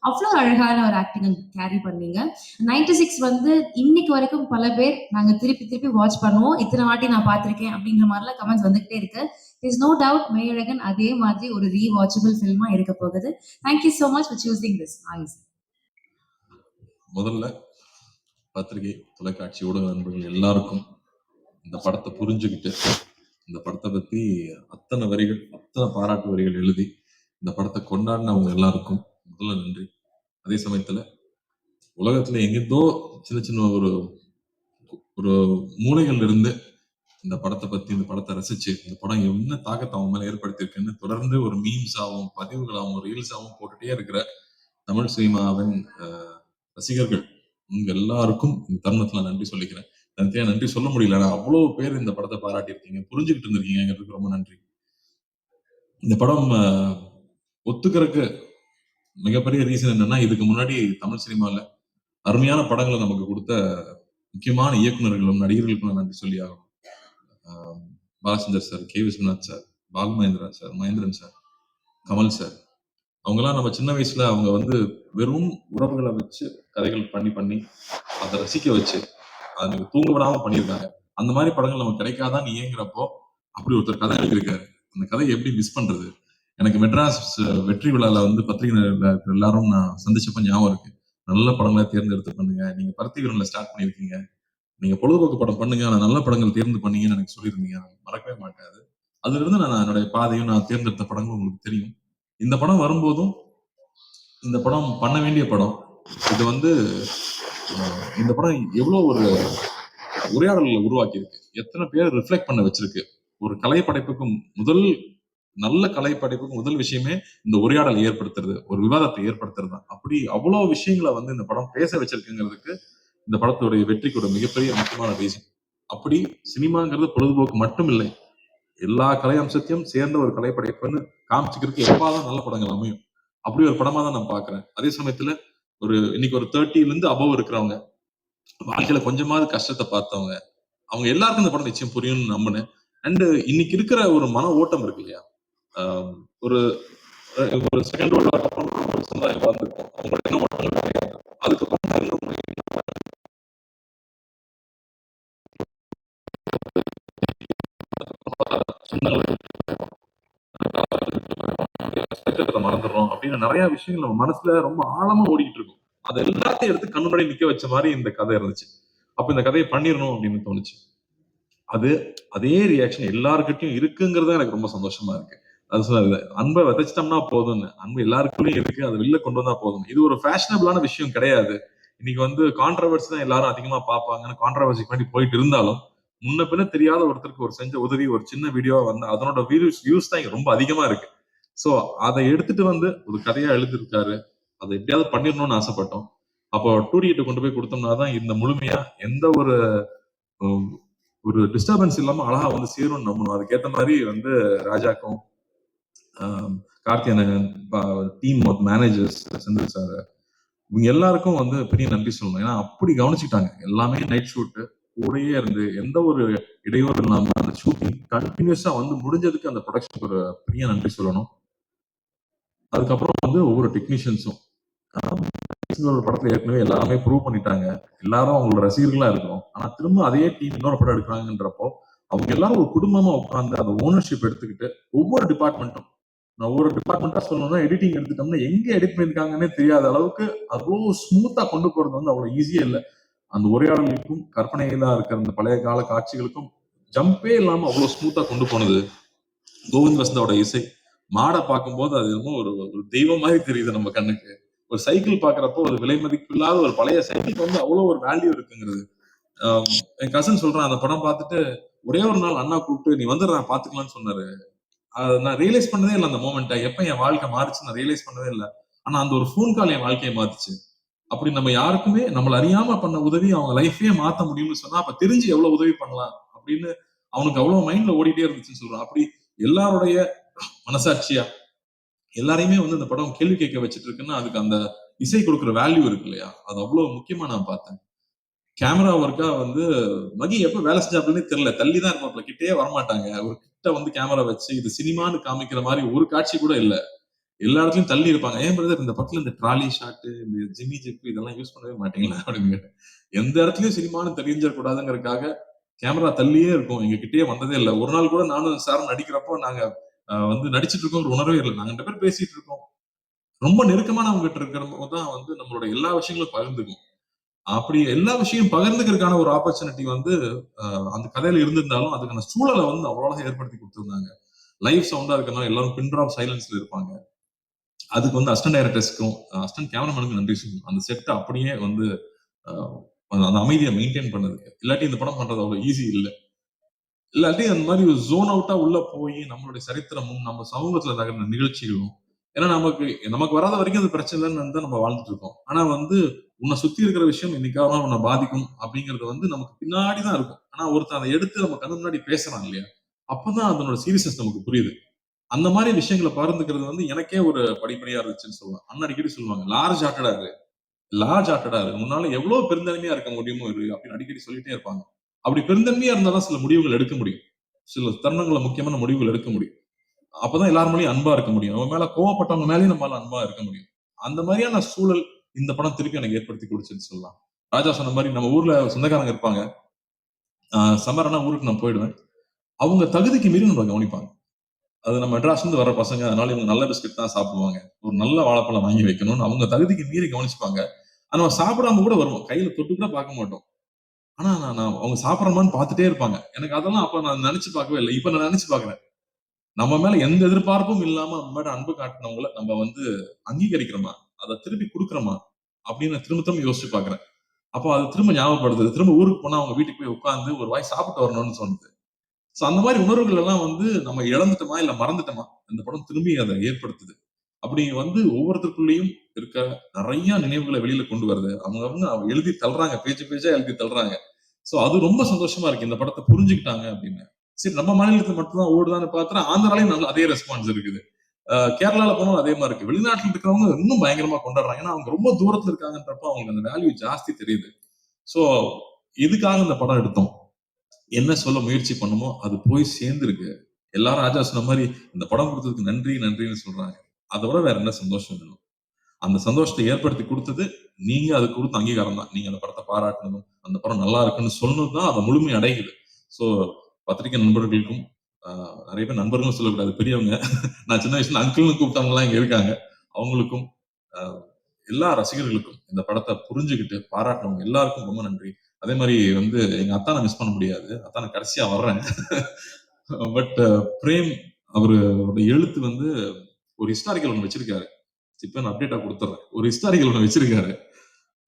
அவ்வளோ அழகான ஒரு ஆக்டிங் கேரி பண்ணீங்க. 96 வந்து இன்னைக்கு வரைக்கும் பல பேர் நாங்க திருப்பி திருப்பி வாட்ச் பண்ணுவோம். இத்தனை வாட்டி நான் பார்த்திருக்கேன் அப்படின்ற மாதிரிலாம் கமெண்ட்ஸ் வந்துகிட்டே இருக்கு. இஸ் நோ டவுட் மெய்யழகன் அதே மாதிரி ஒரு ரீவாட்சபிள் ஃபில்மா இருக்க போகுது. Thank you so much for choosing this. முதல்ல பத்திரிகை, தொலைக்காட்சி, ஊடக நண்பர்கள் எல்லாருக்கும் இந்த படத்தை புரிஞ்சுக்கிட்டு இந்த படத்தை பத்தி அத்தனை வரிகள், அத்தனை பாராட்டு வரிகள் எழுதி இந்த படத்தை கொண்டாடினவங்க எல்லாருக்கும் முதல்ல நன்றி. அதே சமயத்துல உலகத்துல எங்கிருந்தோ சின்ன சின்ன ஒரு ஒரு மூலைகள் இருந்து இந்த படத்தை பத்தி, இந்த படத்தை ரசிச்சு இந்த படம் என்ன தாக்கத்தை அவங்க மேல ஏற்படுத்தியிருக்குன்னு தொடர்ந்து ஒரு மீம்ஸாவும் பதிவுகளாகவும் ரீல்ஸாவும் போட்டுட்டே இருக்கிற தமிழ் சினிமாவின் ரசிகர்கள் உங்க எல்லாருக்கும் இந்த தருணத்துல நன்றி சொல்லிக்கிறேன். நன்றி சொல்ல முடியல. அவ்வளவு பேர் இந்த படத்தை பாராட்டி இருக்கீங்க, புரிஞ்சுக்கிட்டு இருந்திருக்கீங்கிறதுக்கு ரொம்ப நன்றி. இந்த படம் ஒத்துக்கிறதுக்கு மிகப்பெரிய ரீசன் என்னன்னா, இதுக்கு முன்னாடி தமிழ் சினிமால அருமையான படங்களை நமக்கு கொடுத்த முக்கியமான இயக்குநர்களும் நடிகர்களுக்கும் நன்றி சொல்லி ஆகணும். Balachander sir, K Viswanath sir, Balu Mahendra sir, Mahendran sir, Kamal sir, அவங்கெல்லாம் நம்ம சின்ன வயசுல அவங்க வந்து வெறும் உறவுகளை வச்சு கதைகள் பண்ணி அதை ரசிக்க வச்சு அதை தூங்க விடாம பண்ணியிருக்காங்க. அந்த மாதிரி படங்கள் நமக்கு கிடைக்காதான் ஏங்குறப்போ அப்படி ஒருத்தர் கதை எழுதியிருக்காரு. அந்த கதையை எப்படி மிஸ் பண்றது? எனக்கு மெட்ராஸ் வெற்றி விழால வந்து பத்திரிகை எல்லாரும் நான் சந்திச்சப்ப ஞாபகம் இருக்கு. நல்ல படங்களை தேர்ந்தெடுத்து பண்ணுங்க, நீங்க பருத்திவீரன்ல ஸ்டார்ட் பண்ணிருக்கீங்க, நீங்க பொழுதுபோக்கு படம் பண்ணுங்க, ஆனா நல்ல படங்கள் தேர்ந்து பண்ணீங்கன்னு எனக்கு சொல்லியிருந்தீங்க. மறக்கவே மாட்டாது. அதுல இருந்து நான் என்னுடைய பாதையும் நான் தேர்ந்தெடுத்த படங்களும் உங்களுக்கு தெரியும். இந்த படம் வரும்போதும் இந்த படம் பண்ண வேண்டிய படம். இது வந்து இந்த படம் எவ்வளவு ஒரு உரையாடல்களை உருவாக்கி இருக்கு, எத்தனை பேர் ரிஃப்ளெக்ட் பண்ண வச்சிருக்கு. ஒரு கலைப்படைப்புக்கும் நல்ல கலைப்படைப்புக்கும் முதல் விஷயமே இந்த உரையாடலை ஏற்படுத்துறது, ஒரு விவாதத்தை ஏற்படுத்துறது தான். அப்படி அவ்வளவு விஷயங்களை வந்து இந்த படம் பேச வச்சிருக்குங்கிறதுக்கு இந்த படத்துடைய வெற்றிக்கூட மிகப்பெரிய முக்கியமான ரீசன். அப்படி சினிமாங்கிறது பொழுதுபோக்கு மட்டும் இல்லை, எல்லா கலை அம்சத்தையும் சேர்ந்த ஒரு கலைப்படைப்புன்னு காமிச்சுக்கிறதுக்கு எப்பாதான் நல்ல படங்கள் அமையும். அப்படி ஒரு படமா தான் நான் பாக்குறேன். அதே சமயத்துல இன்னைக்கு ஒரு 30ல இருந்து அபவ் இருக்கிறவங்க, வாழ்க்கையில கொஞ்சமாவது கஷ்டத்தை பார்த்தவங்க, அவங்க எல்லாருக்கும் இந்த படம் நிச்சயம் புரியும்னு நம்பினேன். அண்ட் இன்னைக்கு இருக்கிற ஒரு மன ஓட்டம் இருக்கு இல்லையா, ஒரு செகண்ட் வேர்ல்ட் வார் அப்புறம் ஒரு சமுதாயம் வாழ்ந்துருக்கோம். அவங்களோட என்ன ஓட்டங்கள் அதுக்கப்புறம் மறந்துடுறோம் அப்படின்னு நிறைய விஷயங்கள் நம்ம மனசுல ரொம்ப ஆழமா ஓடிக்கிட்டு இருக்கும். அதை எல்லாத்தையும் எடுத்து கண்ணுபடி நிக்க வச்ச மாதிரி இந்த கதை இருந்துச்சு. அப்ப இந்த கதையை பண்ணிடணும் அப்படின்னு தோணுச்சு. அதே ரியாக்ஷன் எல்லாருக்கிட்டையும் இருக்குங்கிறது எனக்கு ரொம்ப சந்தோஷமா இருக்கு. அது சொன்னது, அன்பை விதைச்சிட்டோம்னா போதும்னு. அன்பு எல்லாருக்குள்ளயும் இருக்கு, அதை வெளில கொண்டு வந்தா போதும். இது ஒரு ஃபேஷனபிளான விஷயம் கிடையாது. இன்னைக்கு வந்து கான்ட்ரவர்சி தான் எல்லாரும் அதிகமா பார்ப்பாங்கன்னு கான்ட்ரவர்சிக்கு வேண்டி போயிட்டு இருந்தாலும், முன்ன பின்ன தெரியாத ஒருத்தருக்கு ஒரு செஞ்ச உதவி ஒரு சின்ன வீடியோவா வந்து அதனோட வியூஸ் தான் ரொம்ப அதிகமா இருக்கு. சோ அதை எடுத்துட்டு வந்து ஒரு கதையா எழுதிருக்காரு. அதை எப்படியாவது பண்ணிடணும்னு ஆசைப்பட்டோம். அப்போ 2D கொண்டு போய் கொடுத்தோம்னா தான் இந்த முழுமையா எந்த ஒரு டிஸ்டர்பன்ஸ் இல்லாம அழகா வந்து சேரும்னு நம்பணும். அதுக்கேற்ற மாதிரி வந்து ராஜாக்கும், Karthiyanan, team managers, Senthil sir, இவங்க எல்லாருக்கும் வந்து பெரிய நன்றி சொல்லணும். ஏன்னா அப்படி கவனிச்சுட்டாங்க. எல்லாமே நைட் ஷூட்டு கூடயே இருந்து எந்த ஒரு இடையூறு இல்லாம அந்த ஷூட்டிங் கண்டினியூஸா வந்து முடிஞ்சதுக்கு அந்த ப்ரொடக்ஷனுக்கு ஒரு பெரிய நன்றி சொல்லணும். அதுக்கப்புறம் வந்து ஒவ்வொரு டெக்னீஷியன்ஸும் படத்துல ஏற்கனவே எல்லாமே ப்ரூவ் பண்ணிட்டாங்க, எல்லாரும் அவங்களோட ரசிகர்களா இருக்கிறோம். ஆனா திரும்ப அதே டீம் இன்னொரு படம் எடுக்கிறாங்கன்றப்போ அவங்க எல்லாரும் ஒரு குடும்பமா உட்காந்து அந்த ஓனர்ஷிப் எடுத்துக்கிட்டு ஒவ்வொரு டிபார்ட்மெண்ட்டும், நான் ஒவ்வொரு டிபார்ட்மெண்டா சொல்லணும்னா எடிட்டிங் எடுத்துட்டோம்னா எங்க எடிட் பண்ணிருக்காங்கன்னே தெரியாத அளவுக்கு அவ்வளவு ஸ்மூத்தா கொண்டு போறது வந்து அவ்வளவு ஈஸியா இல்லை. அந்த உரையாடலுக்கும் கற்பனையில இருக்கிற அந்த பழைய கால காட்சிகளுக்கும் ஜம்பே இல்லாம அவ்வளவு ஸ்மூத்தா கொண்டு போனது கோவிந்த் வசந்தோட இசை. மாடை பார்க்கும்போது அது என்னமோ ஒரு தெய்வம் மாதிரி தெரியுது நம்ம கண்ணுக்கு. ஒரு சைக்கிள் பாக்குறப்போ ஒரு விலை மதிப்பு இல்லாத ஒரு பழைய சைக்கிளுக்கு வந்து அவ்வளவு ஒரு வேல்யூ இருக்குங்கிறது. என் கசன் சொல்றான், அந்த படம் பார்த்துட்டு ஒரே ஒரு நாள் அண்ணா கூப்பிட்டு நீ வந்து நான் பாத்துக்கலாம்னு சொன்னாரு. நான் ரியலைஸ் பண்ணதே இல்லை அந்த மோமெண்ட்டை. எப்ப என் வாழ்க்கை மாறிச்சு நான் ரியலைஸ் பண்ணதே இல்லை. ஆனா அந்த ஒரு ஃபோன் கால் என் வாழ்க்கையை மாத்துச்சு. அப்படி நம்ம யாருக்குமே நம்மள அறியாம பண்ண உதவி அவங்க லைஃபே மாத்த முடியும்னு சொன்னா அப்ப தெரிஞ்சு எவ்வளவு உதவி பண்ணலாம் அப்படின்னு அவனுக்கு அவ்வளவு மைண்ட்ல ஓடிட்டே இருந்துச்சுன்னு சொல்றான். அப்படி எல்லாருடைய மனசாட்சியா எல்லாரையுமே வந்து இந்த படம் கேள்வி கேட்க வச்சுட்டு இருக்குன்னா அதுக்கு அந்த இசை கொடுக்குற வேல்யூ இருக்கு இல்லையா, அது அவ்வளவு முக்கியமா நான் பார்த்தேன். கேமரா ஒர்க்கா வந்து மகி எப்ப வேலை செஞ்சாப்லன்னே தெரியல, தள்ளிதான் இருப்பாப்ல, கிட்டே வரமாட்டாங்க. ஒரு கிட்ட வந்து கேமரா வச்சு இது சினிமான்னு காமிக்கிற மாதிரி ஒரு காட்சி கூட இல்ல. எல்லா இடத்துலயும் தள்ளி இருப்பாங்க. ஏன் பிரதர் இந்த படத்துல இந்த ட்ராலி ஷாட், இந்த ஜிம்மி ஜிப் இதெல்லாம் யூஸ் பண்ணவே மாட்டீங்களா அப்படின்னு கேட்டேன். எந்த இடத்துலயும் சினிமான்னு தெரிஞ்சிடக்கூடாதுங்கிறதுக்காக கேமரா தள்ளியே இருக்கும். எங்க கிட்டயே வந்ததே இல்ல. ஒரு நாள் கூட நானும் சாரும் நடிக்கிறப்போ நாங்க வந்து நடிச்சிட்டு இருக்கோம் ஒரு உணர்வே இல்லை. நாங்க 2 பேரும் பேசிட்டு இருக்கோம். ரொம்ப நெருக்கமானவங்க கிட்ட இருக்கிறப்போ தான் வந்து நம்மளோட எல்லா விஷயங்களும் பகிர்ந்துக்கும். அப்படி எல்லா விஷயம் பகிர்ந்துக்கிறதுக்கான ஒரு ஆப்பர்ச்சுனிட்டி வந்து அந்த கதையில இருந்திருந்தாலும் அதுக்கான சூழலை வந்து அவ்வளவு ஏற்படுத்தி கொடுத்திருந்தாங்க. லைவ் சவுண்டா இருக்கணும், எல்லாரும் பின் டிராப் சைலன்ஸ்ல இருப்பாங்க. அதுக்கு வந்து அசிஸ்டன்ட் டைரக்டர்ஸ்க்கும் அசிஸ்டன்ட் கேமராமேனுக்கும் நன்றி சொல்லணும். அந்த செட் அப்படியே வந்து அஹ், அந்த அமைதியை மெயின்டைன் பண்ணதுக்கு. இல்லாட்டி இந்த படம் பண்றது அவ்வளவு ஈஸி இல்ல. இல்லாட்டி அந்த மாதிரி ஒரு ஜோன் அவுட்டா உள்ள போய் நம்மளுடைய சரித்திரமும் நம்ம சமூகத்துல நடக்கிற நிகழ்ச்சிகளும், ஏன்னா நமக்கு நமக்கு வராத வரைக்கும் அது பிரச்சனை இல்லைன்னு தான் நம்ம வாழ்ந்துட்டு இருக்கோம். ஆனா வந்து உன்னை சுத்தி இருக்கிற விஷயம் இன்னைக்காவது உன்னை பாதிக்கும் அப்படிங்கிறது வந்து நமக்கு பின்னாடி தான் இருக்கும். ஆனா ஒருத்தன் அதை எடுத்து நம்ம கண்ணு முன்னாடி பேசுறான் இல்லையா, அப்பதான் அதனோட சீரியஸ்னஸ் நமக்கு புரியுது. அந்த மாதிரி விஷயங்களை பகிர்ந்துக்கிறது வந்து எனக்கே ஒரு படிப்படியா இருந்துச்சுன்னு சொல்லலாம். அண்ணன் அடிக்கடி சொல்லுவாங்க, லார்ஜ் ஹார்ட்டடா இரு, லார்ஜ் ஹார்ட்டடா இரு, உன்னால எவ்வளவு பெருந்தன்மையா இருக்க முடியுமோ இரு அப்படின்னு அடிக்கடி சொல்லிட்டே இருப்பாங்க. அப்படி பெருந்தன்மையா இருந்தாதான் சில முடிவுகள் எடுக்க முடியும். சில தருணங்கள்ல முக்கியமான முடிவுகள் எடுக்க முடியும். அப்பதான் எல்லார் மேலயும் அன்பா இருக்க முடியும். அவன் மேல கோவப்பட்டவங்க மேலயும் நம்மளால அன்பா இருக்க முடியும். அந்த மாதிரியான சூழல் இந்த படம் திருப்பி எனக்கு ஏற்படுத்தி கொடுச்சுன்னு சொல்லலாம். ராஜா சொன்ன மாதிரி நம்ம ஊர்ல சொந்தக்காரங்க இருப்பாங்க. சம்மர்னா ஊருக்கு நான் போயிடுவேன். அவங்க தகுதிக்கு மீறி நம்ம கவனிப்பாங்க. அது நம்ம மெட்ராஸ்ல இருந்து வர பசங்க, அதனால இவங்க நல்ல பிஸ்கட் தான் சாப்பிடுவாங்க. ஒரு நல்ல வாழைப்பழம் வாங்கி வைக்கணும்னு அவங்க தகுதிக்கு மீறி கவனிச்சுப்பாங்க. ஆனா நம்ம சாப்பிடாம கூட வருவோம். கையில தொட்டு கூட பார்க்க மாட்டோம். ஆனா நான் அவங்க சாப்பிடுறோமான்னு பார்த்துட்டே இருப்பாங்க. எனக்கு அதெல்லாம் அப்ப நான் நினைச்சு பார்க்கவே இல்ல. இப்ப நான் நினைச்சு பார்க்கிறேன். நம்ம மேல எந்த எதிர்பார்ப்பும் இல்லாம நம்ம மேல அன்பு காட்டினவங்கள நம்ம வந்து அங்கீகரிக்கிறோமா? அத திருப்பி குடுக்குறோமா? அப்படின்னு நான் திரும்ப திரும்ப யோசிச்சு பார்க்கிறேன். அப்போ அது திரும்ப ஞாபகப்படுத்துது. திரும்ப ஊருக்கு போனா அவங்க வீட்டுக்கு போய் உட்கார்ந்து ஒரு வாய் சாப்பிட்டு வரணும்னு தோணுது. சோ அந்த மாதிரி உணர்வுகள் எல்லாம் வந்து நம்ம இழந்துட்டோமா? இல்ல மறந்துட்டோமா? இந்த படம் திரும்பி அத ஏற்படுத்துது. அப்படி வந்து ஒவ்வொருத்தருக்குள்ளேயும் இருக்க நெறைய நினைவுகள வெளியில கொண்டு வருது. அவங்க எழுதி தள்ளுறாங்க. பேஜ் பேஜா எழுதி தள்ளுறாங்க. சோ அது ரொம்ப சந்தோஷமா இருக்கு. இந்த படத்த புரிஞ்சுக்கிட்டாங்க அப்படின்னு. சரி நம்ம மாநிலத்துல மட்டும் தான் ஓடுதான்னு பார்த்தா, ஆந்திராலயும் நல்ல அதே ரெஸ்பான்ஸ் இருக்குது. கேரளால போனாலும் அதே மாரி இருக்கு. வெளிநாட்டுல இருக்கிறவங்க இன்னும் பயங்கரமா கொண்டாடுறாங்க. ஏன்னா அவங்க ரொம்ப தூரத்துல இருக்காங்கன்றப்ப அவங்களுக்கு அந்த வேல்யூ ஜாஸ்தி தெரியுது. சோ எதுக்காக இந்த படம் எடுத்தோம்? என்ன சொல்ல முயற்சி பண்ணமோ அது போய் சேர்ந்திருக்கு. எல்லாரும் ராஜா சொன்ன மாரி இந்த படம் குடுத்ததுக்கு நன்றி, நன்றின்னு சொல்றாங்க. அத விட வேற என்ன சந்தோஷம் வேணும்? அந்த சந்தோஷத்த ஏற்படுத்தி குடுத்தது நீங்க அதுக்கு குடுத்த அங்கீகாரம் தான். நீங்க அந்த படத்த பாராட்டுனதும், அந்த படம் நல்லா இருக்குன்னு சொன்னது தான் அத முழுமை அடையுது. சோ பத்திரிகை நண்பர்களுக்கும் அ நெறைய பேர் நண்பர்கள்னு சொல்லக்கூடாது. பெரியவங்க. நான் சின்ன வயசுல அங்கிள்னு கூப்பிட்டவங்கலாம் இங்க இருக்காங்க. அவங்களுக்கும், அ எல்லா ரசிகர்களுக்கும் இந்த படத்த புரிஞ்சுகிட்டு பாராட்டுனவங்க எல்லாருக்கும் ரொம்ப நன்றி. அதே மாரி வந்து எங்க அத்தான மிஸ் பண்ண முடியாது. அத்தான கடைசியா வர்றேன். பட் பிரேம் அவரோட எழுத்து வந்து ஒரு ஹிஸ்டாரிக்கல் ஒண்ணு வச்சிருக்காரு. இப்ப நான் அப்டேட்டா குடுத்துர்றேன். ஒரு ஹிஸ்டாரிக்கல் ஒண்ணு வச்சிருக்காரு.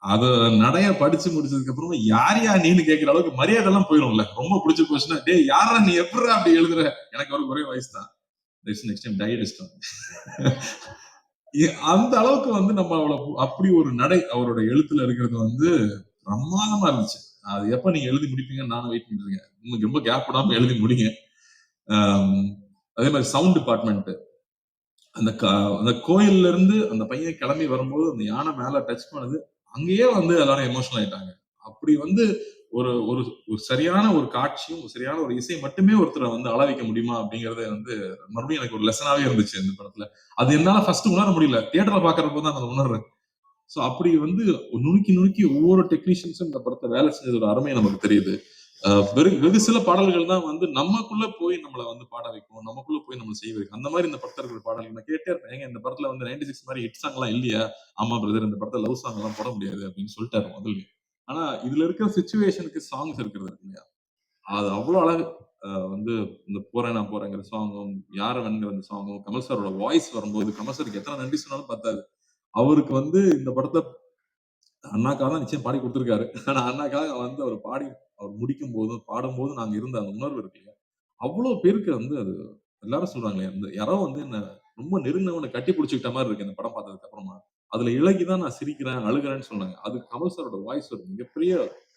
அத நடைய படிச்சு முடிச்சதுக்கு அப்புறமா யார்யா நீன்னு கேட்கிற அளவுக்கு மரியாதை எல்லாம் போயிரும்ல. ரொம்ப புடிச்சு போச்சுன்னா, டேய் யார்றா நீ எப்புட்றா அப்படி எழுதுற? எனக்கு அவருக்கு ஒரே வயசு தான். நெக்ஸ்ட் டைம் டை அடிச்சிட்டோம். அந்த அளவுக்கு வந்து நம்ம அப்படி ஒரு நடை அவரோட எழுத்துல இருக்கிறது வந்து பிரமாதமா இருந்துச்சு. அது எப்ப நீங்க எழுதி முடிப்பீங்கன்னு நானும் வெயிட் பண்ணிட்டு இருக்கேன். இன்னும் ரொம்ப கேப் விடாம எழுதி முடிங்க. ஆம், அதே மாதிரி சவுண்ட் டிபார்ட்மெண்ட் அந்த அந்த கோயில்ல இருந்து அந்த பையன் கிளம்பி வரும்போது அந்த யானை மேல டச் பண்ணுது. அங்கேயே வந்து எல்லாரும் எமோஷனல் ஆயிட்டாங்க. அப்படி வந்து ஒரு ஒரு ஒரு சரியான ஒரு காட்சியும், ஒரு சரியான ஒரு இசை மட்டுமே ஒருத்தர வந்து அழ வைக்க முடியுமா? அப்படிங்கிறது வந்து மறுபடியும் எனக்கு ஒரு லெசனாவே இருந்துச்சு இந்த படத்துல. அது என்னால ஃபர்ஸ்ட் உணர முடியல. தியேட்டர்ல பார்க்கிறப்போ தான் நான் அத உணர்றேன். சோ அப்படி வந்து நுணுக்கி நுணுக்கி ஒவ்வொரு டெக்னீஷியன்ஸும் இந்த படத்த வேலை செஞ்சதோட அருமை நமக்கு தெரியுது. வெகு சில பாடல்கள் தான் வந்து நமக்குள்ள போய் நம்மள வந்து பாட வைக்கும். நமக்குள்ள போய் நம்மள செய்ய வைக்கும். அந்த மாரி இந்த படத்துல இருக்கிற பாடல்கள் நான் கேட்டே இருப்பேன். ஏங்க இந்த படத்துல வந்து 96 மாரி ஹிட் சாங்லாம் இல்லையா? ஆமா பிரதர் இந்த படத்துல லவ் சாங் எல்லாம் போட முடியாது அப்படின்னு சொல்லிட்டாரு முதல்லயே. ஆனா இதுல இருக்கிற சிச்சுவேஷனுக்கு சாங்ஸ் இருக்கிறது இருக்கு இல்லையா? அது அவ்வளவு அழகு. வந்து இந்த போறேன் நான் போறேங்கிற சாங்கும், யாரவன்ங்கிற அந்த சாங்கும், கமல் சாரோட வாய்ஸ் வரும்போது கமல் சாருக்கு எத்தனை நன்றி சொன்னாலும் பத்தாது. அவருக்கு வந்து இந்த படத்த அண்ணாக்காக தான் நிச்சயம் பாடி குடுத்திருக்காரு. ஆனா அண்ணாக்காக வந்து அவர் பாடி அவர் முடிக்கும்போதும், பாடும்போதும் நாங்க இருந்த அந்த உணர்வு இருக்கு இல்லையா? அவ்ளோ பேருக்கு வந்து அது எல்லாரும் சொல்றாங்களே, அந்த யாரோ வந்து என்ன ரொம்ப நெருங்குனவன கட்டி புடிச்சுக்கிட்ட மாரி இருக்கு இந்த படம் பார்த்ததுக்கு அப்புறமா. அதுல இளகி தான் நான் சிரிக்கிறேன், அழுகுறேன்னு சொன்னாங்க. அதுக்கு கமல் சாரோட வாய்ஸ் ஒரு மிகப்பெரிய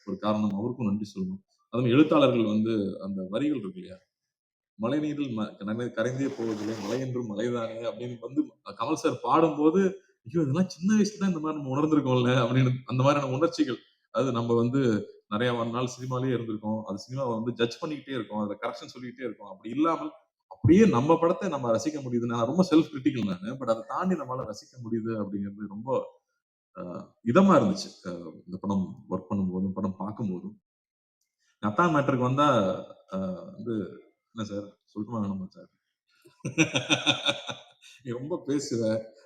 ஒரு காரணம். அவருக்கும் நன்றி சொல்லணும். அதுவும் எழுத்தாளர்கள் வந்து அந்த வரிகள் இருக்கு இல்லையா? மழைநீரில் கரைந்தே போவதில்லை மழை என்றும் மழைதானே அப்படின்னு வந்து கமல் சார் பாடும்போது ஐயோ இதெல்லாம் சின்ன வயசுல தான் இந்த மாதிரி நம்ம உணர்ந்திருக்கோம்ல அப்படின்னு அந்த மாதிரியான உணர்ச்சிகள். அது நம்ம வந்து நிறைய நாள் சினிமாலேயே இருந்திருக்கோம். அது சினிமாவை வந்து ஜட்ஜ் பண்ணிக்கிட்டே இருக்கோம், அதுல கரெக்ஷன் சொல்லிக்கிட்டே இருக்கோம். அப்படி இல்லாமல் அப்படியே நம்ம படத்தை நம்ம ரசிக்க முடியுது. நான் ரொம்ப செல்ஃப் கிரிட்டிக்கல் நானு. பட் அதை தாண்டி நம்மளால ரசிக்க முடியுது அப்படிங்கிறது ரொம்ப இதமா இருந்துச்சு. இந்த படம் ஒர்க் பண்ணும்போதும், படம் பார்க்கும்போதும். அத்தான் மேட்டருக்கு வந்தா வந்து என்ன சார் சொல்லட்டுமா வேணாமா சார்? நீ ரொம்ப பேசுற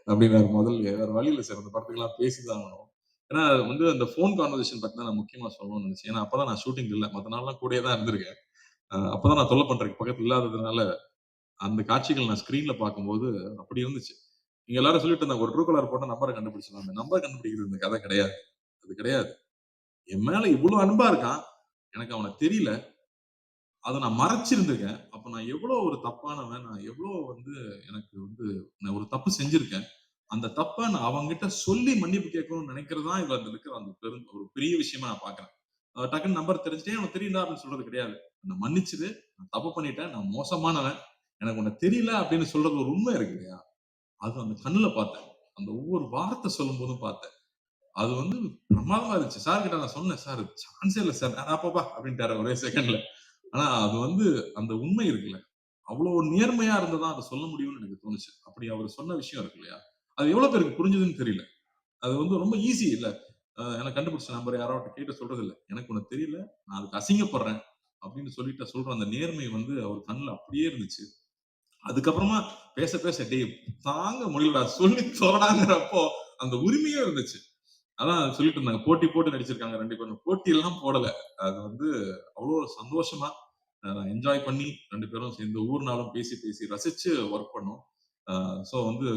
அப்படின்னாரு முதல்ல. வேற வழி இல்ல சார். அந்த படத்துக்கெல்லாம் பேசிதான் ஆகணும். ஏன்னா வந்து அந்த ஃபோன் கான்வர்சேஷன் பத்தி தான் நான் முக்கியமா சொல்லணும்னு நினைச்சேன். ஏன்னா அப்பதான் நான் ஷூட்டிங் இல்ல. மத்த நாள்லாம் கூடயே தான் இருந்திருக்கேன். அப்பதான் நான் தொல்லை பண்றதுக்கு பக்கத்துல இல்லாததுனால அந்த காட்சிகள் நான் ஸ்கிரீன்ல பார்க்கும்போது அப்படி இருந்துச்சு. நீங்க எல்லாரும் சொல்லிட்டு இருந்தாங்க ஒரு ட்ரூ கலர் போட்டா நம்பர கண்டுபிடிச்சிடலாம். நம்பர் கண்டுபிடிக்கிறது இந்த கதை கிடையாது. அது கிடையாது. என் மேல இவ்வளவு அன்பா இருக்கான். எனக்கு அவன தெரியல. அத நான் மறைச்சிருந்திருக்கேன். அப்ப நான் எவ்வளவு ஒரு தப்பானவன். நான் எவ்வளவு வந்து எனக்கு வந்து நான் ஒரு தப்பு செஞ்சிருக்கேன். அந்த தப்ப நான் அவன்கிட்ட சொல்லி மன்னிப்பு கேட்கணும்னு நினைக்கிறது தான் இதுல இருக்கிற அந்த ஒரு பெரிய விஷயமா நான் பார்க்கிறேன். டக்குன்னு நம்பர் தெரிஞ்சுட்டே அவனுக்கு தெரியும்டா அப்படின்னு சொல்றது கிடையாது. என்ன மன்னிச்சிடு. நான் தப்பு பண்ணிட்டேன். நான் மோசமானவன். எனக்கு உன்ன தெரியல அப்படின்னு சொல்றது ஒரு உண்மை இருக்கு இல்லையா? அது அந்த கண்ணுல பார்த்தேன். அந்த ஒவ்வொரு வார்த்தை சொல்லும்போதும் பார்த்தேன். அது வந்து பிரமாதமா இருந்துச்சு. சார் கிட்ட நான் சொன்னேன். சார் சான்ஸே இல்ல சார். அப்பப்பா அப்படின்ட்டாரு ஒரே செகண்ட்ல. ஆனா அது வந்து அந்த உண்மை இருக்குல்ல. அவ்வளவு நேர்மையா இருந்தா தான் அத சொல்ல முடியும்னு எனக்கு தோணுச்சு. அப்படி அவர் சொன்ன விஷயம் இருக்கு இல்லையா? அது எவ்வளவு பேருக்கு புரிஞ்சதுன்னு தெரியல. அது வந்து ரொம்ப ஈஸி இல்ல. எனக்கு கண்டுபிடிச்ச நம்பர் யாராவது கேட்டு சொல்றது இல்ல. எனக்கு உனக்கு தெரியல. நான் அதுக்கு அசிங்கப்படுறேன் அப்படின்னு சொல்லிட்டு சொல்ற அந்த நேர்மை வந்து அவர் கண்ணுல அப்படியே இருந்துச்சு. அதுக்கப்புறமா பேச பேச டேய் தாங்க முடியலடா சொல்லி தொலைடாங்கிறப்போ அந்த உரிமையும் இருந்துச்சு. அதான் சொல்லிட்டு இருந்தாங்க. போட்டி போட்டு நடிச்சிருக்காங்க 2 பேரும். போட்டி எல்லாம் போடல. அது வந்து அவ்வளோ சந்தோஷமா என்ஜாய் பண்ணி 2 பேரும் சேர்ந்து ஒவ்வொரு நாளும் பேசி பேசி ரசிச்சு ஒர்க் பண்ணோம். சோ வந்து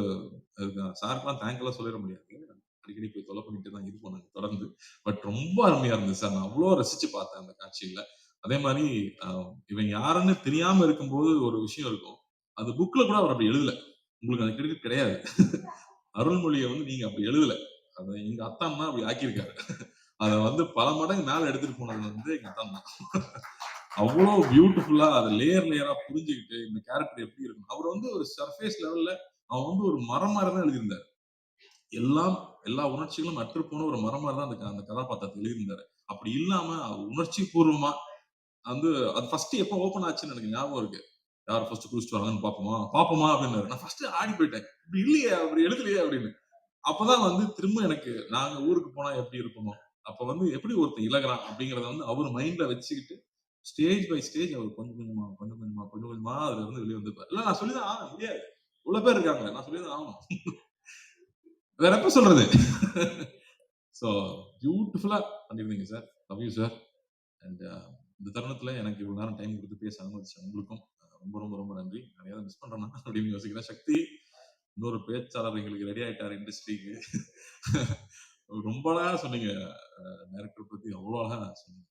சாருக்குலாம் தேங்க் எல்லாம் சொல்லிட முடியாது. அடிக்கடி போய் தொலை பண்ணிட்டு தான் இருப்போம் நாங்க தொடர்ந்து. பட் ரொம்ப அருமையா இருந்தது சார். நான் அவ்வளோ ரசிச்சு பார்த்தேன் அந்த காட்சிகள. அதே மாரி அ இவன் யாருன்னு தெரியாம இருக்கும்போது ஒரு விஷயம் இருக்கும். அது புக்ல கூட அவர் அப்படி எழுதல. உங்களுக்கு அந்த கிரெடிட் கிடையாது. அருள்மொழிய வந்து நீங்க அப்படி எழுதல. அத எங்க அத்தான் தான் அப்படி ஆக்கியிருக்காரு. அத வந்து பல மடங்கு மேல எடுத்துட்டு போனது வந்து எங்க அத்தான் தான். அவ்வளோ பியூட்டிஃபுல்லா அத லேயர் லேயரா புரிஞ்சுகிட்டு இந்த கேரக்டர் எப்படி இருக்கும். அவர் வந்து ஒரு சர்ஃபேஸ் லெவல்ல அவன் வந்து ஒரு மரம் மாரி தான் எழுதியிருந்தாரு. எல்லாம் எல்லா உணர்ச்சிகளும் அற்றுப்போன ஒரு மரம் மாரி தான் அந்த கதாபாத்திரத்த எழுதியிருந்தாரு. அப்படி இல்லாம உணர்ச்சி பூர்வமா வந்து அது ஃபர்ஸ்ட் எப்ப ஓப்பன் ஆச்சுன்னு எனக்கு ஞாபகம் இருக்கு. யார் ஃபர்ஸ்ட் குளிச்சுட்டு வராங்கன்னு பாப்போமா? பாப்போமா அப்படின்னாரு. நான் ஃபர்ஸ்ட் ஆடி போயிட்டேன். இப்படி இல்லையே, அப்படி எழுதலையே அப்படின்னு. அப்பதான் வந்து திரும்ப எனக்கு நாங்க ஊருக்கு போனா எப்படி இருப்போமோ, அப்ப வந்து எப்படி ஒருத்தன் இழகுறான் அப்படிங்கிறத வந்து அவரு மைண்ட்ல வச்சுக்கிட்டு, ஸ்டேஜ் பை ஸ்டேஜ் அவர் கொஞ்சம் கொஞ்சமா, கொஞ்சம் கொஞ்சமா, கொஞ்சம் கொஞ்சமா அதுல இருந்து வெளிய வந்துருப்பாரு. இல்ல நான் சொல்லி தான் ஆகணும். முடியாது. இவ்வளவு பேர் இருக்காங்க. நான் சொல்லி தான் ஆகணும். வேற எப்ப சொல்றது? சோ பியூட்டிஃபுல்லா பண்ணிருந்தீங்க sir. Love you sir. And இந்த தருணத்துல எனக்கு இவ்வளவு நேரம் டைம் கொடுத்து பேச அனுமதிச்ச உங்களுக்கும் ரொம்ப ரொம்ப ரொம்ப நன்றி. நிறைய மிஸ் பண்றேனா அப்படின்னு யோசிக்கிறேன். சக்தி இன்னொரு பேச்சாளர் எங்களுக்கு ரெடி ஆயிட்டாரு இண்டஸ்ட்ரிக்கு. ரொம்ப அழகா சொன்னீங்க. டைரக்டர் பத்தி அவ்வளவு அழகா சொன்னீங்க.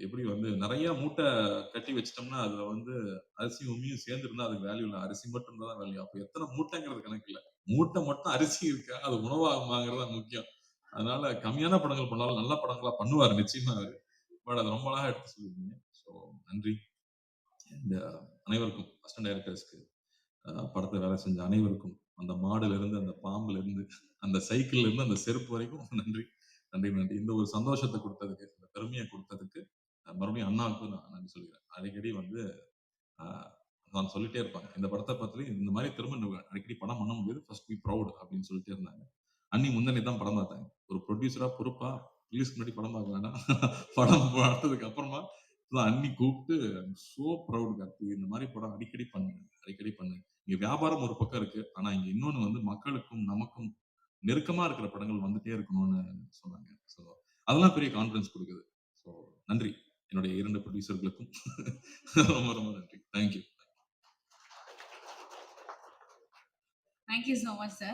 எப்படி வந்து நிறைய மூட்டை கட்டி வச்சிட்டோம்னா அதுல வந்து அரிசியும் உமியும் சேர்ந்து இருந்தா அதுக்கு வேல்யூ இல்ல. அரிசி மட்டும் இருந்தா தான் வேல்யூ. அப்ப எத்தனை மூட்டைங்கிறது கணக்கு இல்ல. மூட்டை மட்டும் அரிசி இருக்கா அது உணவாகுமாங்கிறது தான் முக்கியம். அதனால கம்மியான படங்கள் பண்ணாலும் நல்ல படங்களா பண்ணுவாரு நிச்சயமா அவரு. பட் அது ரொம்ப அழகா எடுத்து சொல்லிருக்கீங்க. ஸோ நன்றி. இந்த அனைவருக்கும் அசிஸ்டன்ட் டைரக்டர்ஸ்க்கு படத்துல வேலை செஞ்ச அனைவருக்கும் அந்த மாடுல இருந்து அந்த பாம்புல இருந்து அந்த சைக்கிள்ல இருந்து அந்த செருப்பு வரைக்கும் நன்றி நன்றி நன்றி. இந்த ஒரு சந்தோஷத்தை கொடுத்ததுக்கு இந்த பெருமையை கொடுத்ததுக்கு மறுபடியும் அண்ணாவுக்கும் நான் நன்றி சொல்லிக்கிறேன். அடிக்கடி வந்து ஆஹ் நான் சொல்லிட்டே இருப்பாங்க இந்த படத்தை பத்தி இந்த மாதிரி திரும்ப அடிக்கடி படம் பண்ண முடியாது ஃபர்ஸ்ட் பி ப்ரௌட் அப்படின்னு சொல்லிட்டே இருந்தாங்க. அன்னி முந்தனே தான் படம் பார்த்தாங்க. ஒரு ப்ரொடியூசரா பொறுப்பா ரிலீஸ்க்கு முன்னாடி படம் பார்க்க வேணாம். படம் பார்த்ததுக்கு அப்புறமா தான் அன்னி கூப்பிட்டு சோ ப்ரௌட் கார்த்தி இந்த மாதிரி படம் அடிக்கடி பண்ணுங்க அடிக்கடி பண்ணுங்க. இங்க வியாபாரம் ஒரு பக்கம் இருக்கு. ஆனா இங்க இன்னொன்னு வந்து மக்களுக்கும் நமக்கும் நெருக்கமா இருக்கிற படங்கள் வந்துட்டே இருக்கணும்னு சொன்னாங்க. ஸோ அதெல்லாம் பெரிய கான்ஃபிடன்ஸ் கொடுக்குது. ஸோ நன்றி என்னுடைய 2 ப்ரொடியூசர்களுக்கும் ரொம்ப ரொம்ப நன்றி. Thank you. Thank you so much, sir.